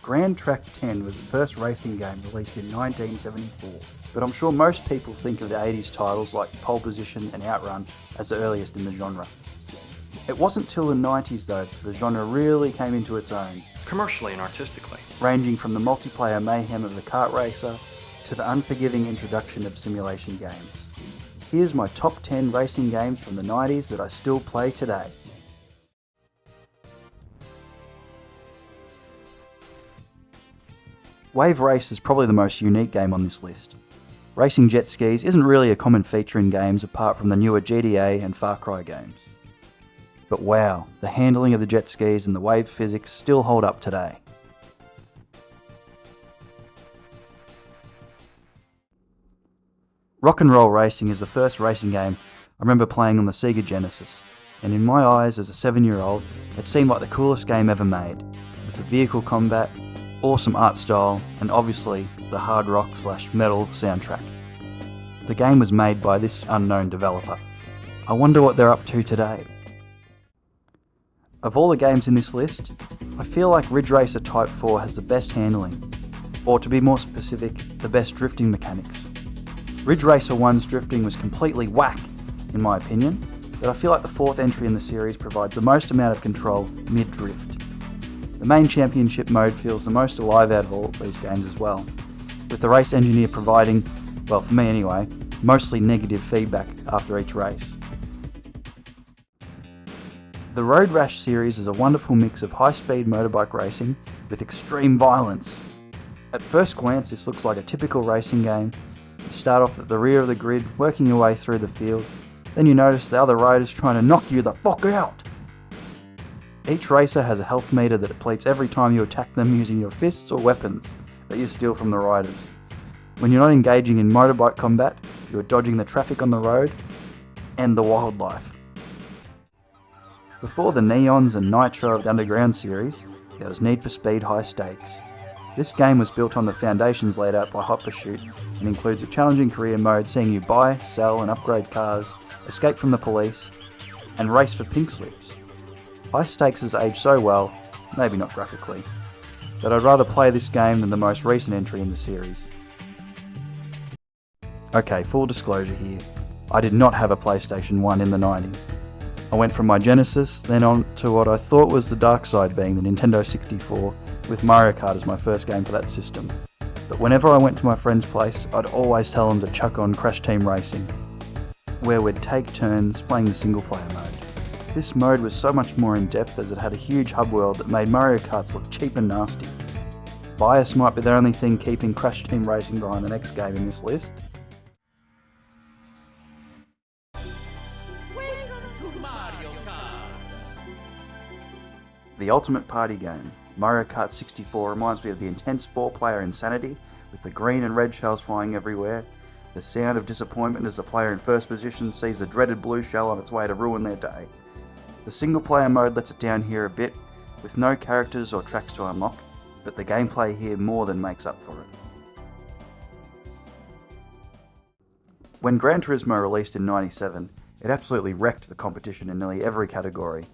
Grand Track 10 was the first racing game released in 1974, but I'm sure most people think of the 80s titles like Pole Position and Outrun as the earliest in the genre. It wasn't till the 90s though that the genre really came into its own, commercially and artistically, ranging from the multiplayer mayhem of the kart racer to the unforgiving introduction of simulation games. Here's my top 10 racing games from the 90s that I still play today. Wave Race is probably the most unique game on this list. Racing jet skis isn't really a common feature in games apart from the newer GTA and Far Cry games. But wow, the handling of the jet skis and the wave physics still hold up today. Rock and Roll Racing is the first racing game I remember playing on the Sega Genesis, and in my eyes as a 7-year-old, it seemed like the coolest game ever made, with the vehicle combat, awesome art style, and obviously the hard rock/metal soundtrack. The game was made by this unknown developer. I wonder what they're up to today. Of all the games in this list, I feel like Ridge Racer Type 4 has the best handling, or to be more specific, the best drifting mechanics. Ridge Racer 1's drifting was completely whack, in my opinion, but I feel like the fourth entry in the series provides the most amount of control mid-drift. The main championship mode feels the most alive out of all these games as well, with the race engineer providing, well for me anyway, mostly negative feedback after each race. The Road Rash series is a wonderful mix of high-speed motorbike racing with extreme violence. At first glance this looks like a typical racing game. You start off at the rear of the grid, working your way through the field, then you notice the other riders trying to knock you the fuck out. Each racer has a health meter that depletes every time you attack them using your fists or weapons that you steal from the riders. When you're not engaging in motorbike combat, you are dodging the traffic on the road and the wildlife. Before the Neons and Nitro of the Underground series, there was Need for Speed High Stakes. This game was built on the foundations laid out by Hot Pursuit and includes a challenging career mode seeing you buy, sell and upgrade cars, escape from the police, and race for pink slips. High Stakes has aged so well, maybe not graphically, that I'd rather play this game than the most recent entry in the series. Okay, full disclosure here, I did not have a PlayStation 1 in the 90s. I went from my Genesis, then on to what I thought was the dark side being the Nintendo 64, with Mario Kart as my first game for that system. But whenever I went to my friend's place, I'd always tell them to chuck on Crash Team Racing, where we'd take turns playing the single player mode. This mode was so much more in depth as it had a huge hub world that made Mario Karts look cheap and nasty. Bias might be the only thing keeping Crash Team Racing behind the next game in this list. The ultimate party game, Mario Kart 64, reminds me of the intense 4-player insanity, with the green and red shells flying everywhere, the sound of disappointment as the player in first position sees the dreaded blue shell on its way to ruin their day. The single player mode lets it down here a bit, with no characters or tracks to unlock, but the gameplay here more than makes up for it. When Gran Turismo released in '97, it absolutely wrecked the competition in nearly every category.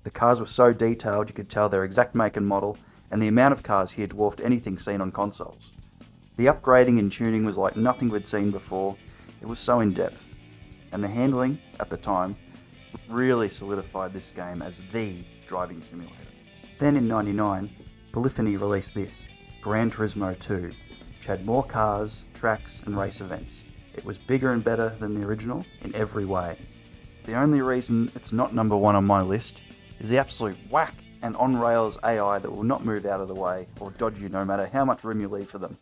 The cars were so detailed you could tell their exact make and model, and the amount of cars here dwarfed anything seen on consoles. The upgrading and tuning was like nothing we'd seen before. It was so in depth, and the handling, at the time, really solidified this game as the driving simulator. Then in '99, Polyphony released this, Gran Turismo 2, which had more cars, tracks and race events. It was bigger and better than the original in every way. The only reason it's not number one on my list is the absolute whack and on-rails AI that will not move out of the way or dodge you no matter how much room you leave for them.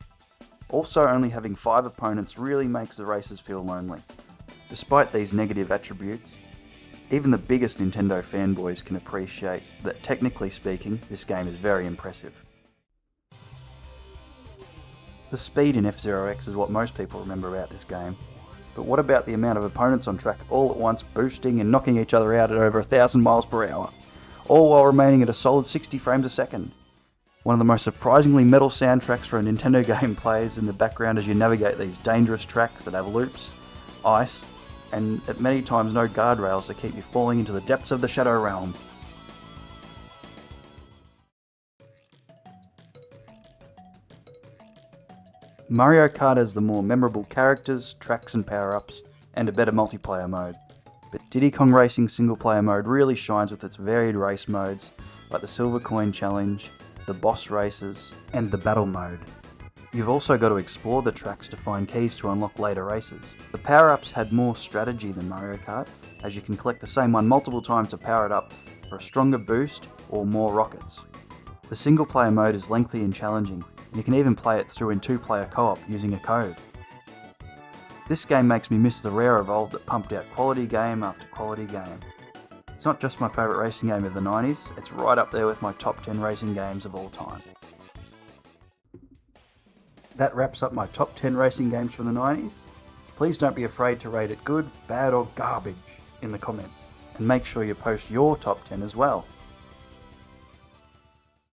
Also, only having 5 opponents really makes the races feel lonely. Despite these negative attributes, even the biggest Nintendo fanboys can appreciate that technically speaking, this game is very impressive. The speed in F-Zero X is what most people remember about this game, but what about the amount of opponents on track all at once boosting and knocking each other out at over 1,000 miles per hour, all while remaining at a solid 60 frames a second? One of the most surprisingly metal soundtracks for a Nintendo game plays in the background as you navigate these dangerous tracks that have loops, ice, and at many times no guardrails to keep you falling into the depths of the Shadow Realm. Mario Kart has the more memorable characters, tracks and power-ups, and a better multiplayer mode. But Diddy Kong Racing single player mode really shines with its varied race modes, like the Silver Coin Challenge, the boss races, and the battle mode. You've also got to explore the tracks to find keys to unlock later races. The power-ups had more strategy than Mario Kart, as you can collect the same one multiple times to power it up for a stronger boost or more rockets. The single player mode is lengthy and challenging, and you can even play it through in 2-player co-op using a code. This game makes me miss the rare Evolve that pumped out quality game after quality game. It's not just my favourite racing game of the 90s, it's right up there with my top 10 racing games of all time. That wraps up my top 10 racing games from the 90s. Please don't be afraid to rate it good, bad or garbage in the comments, and make sure you post your top 10 as well.